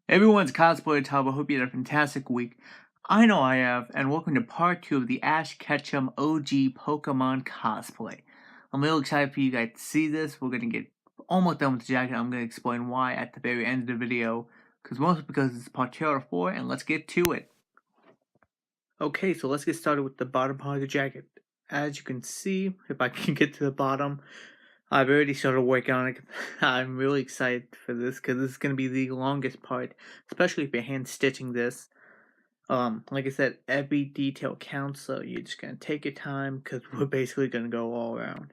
Everyone's Cosplayer Tavo. Hope you had a fantastic week. I know I have, and welcome to part 2 of the Ash Ketchum OG Pokemon cosplay. I'm real excited for you guys to see this. We're going to get almost done with the jacket. I'm going to explain why at the very end of the video, mostly because it's part 2 out of 4, and let's get to it. Okay, so let's get started with the bottom part of the jacket. As you can see, if I can get to the bottom, I've already started working on it. I'm really excited for this because this is going to be the longest part, especially if you're hand stitching this. Like I said, every detail counts, so you're just going to take your time because we're basically going to go all around.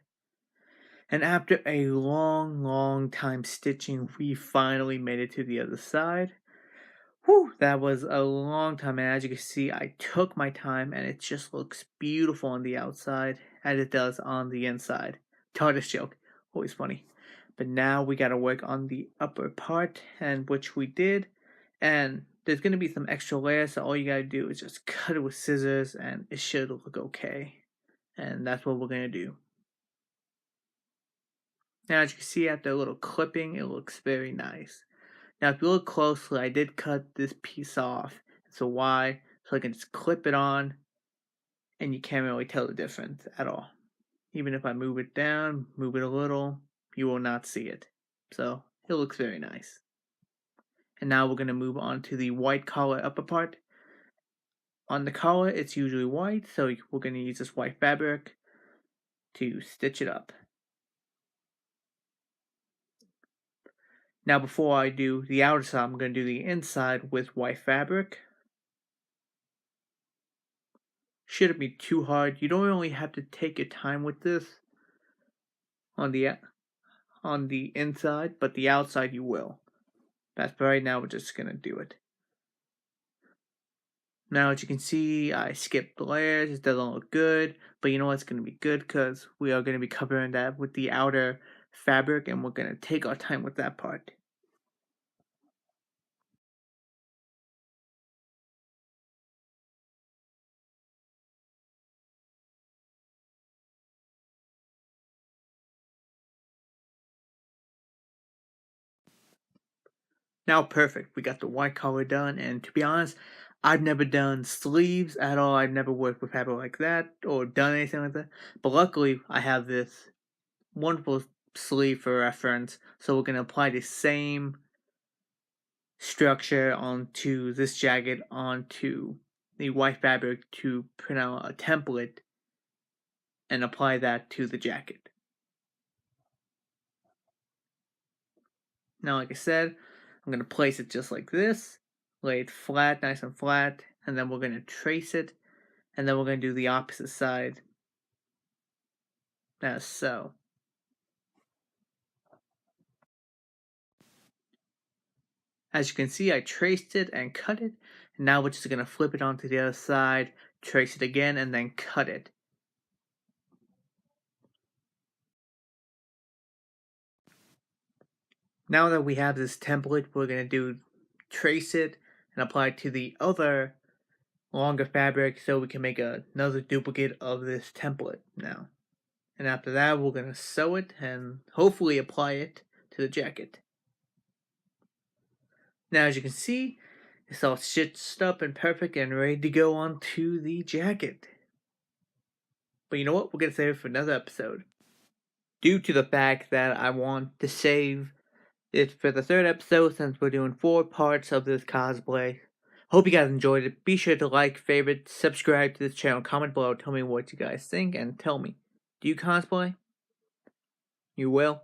And after a long time stitching, we finally made it to the other side. Whew, that was a long time, and as you can see, I took my time, and it just looks beautiful on the outside, as it does on the inside. TARDIS joke, always funny. But now we gotta work on the upper part, and which we did, and there's gonna be some extra layers, so all you gotta do is just cut it with scissors, and it should look okay. And that's what we're gonna do. Now, as you can see, after a little clipping, it looks very nice. Now, if you look closely, I did cut this piece off. So why? So I can just clip it on, and you can't really tell the difference at all. Even if I move it down, move it a little, you will not see it. So it looks very nice. And now we're going to move on to the white collar upper part. On the collar, it's usually white, so we're going to use this white fabric to stitch it up. Now, before I do the outer side, I'm going to do the inside with white fabric. Shouldn't be too hard. You don't really have to take your time with this on the inside, but the outside you will. That's right now we're just going to do it. Now, as you can see, I skipped layers. It doesn't look good, but you know what's going to be good because we are going to be covering that with the outer fabric, and we're going to take our time with that part. Now, perfect. We got the white collar done, and to be honest, I've never done sleeves at all. I've never worked with fabric like that or done anything like that. But luckily, I have this wonderful sleeve for reference, so we're going to apply the same structure onto this jacket onto the white fabric to print out a template and apply that to the jacket. Now, like I said, I'm going to place it just like this, lay it flat, nice and flat, and then we're going to trace it, and then we're going to do the opposite side, as so. As you can see, I traced it and cut it, and now we're just going to flip it onto the other side, trace it again, and then cut it. Now that we have this template, we're going to trace it and apply it to the other longer fabric so we can make another duplicate of this template now. And after that, we're going to sew it and hopefully apply it to the jacket. Now, as you can see, it's all stitched up and perfect and ready to go onto the jacket. But you know what? We're going to save it for another episode. Due to the fact that I want to save it for the third episode since we're doing 4 parts of this cosplay. Hope you guys enjoyed it. Be sure to like, favorite, subscribe to this channel, comment below, tell me what you guys think, and tell me, do you cosplay? You will?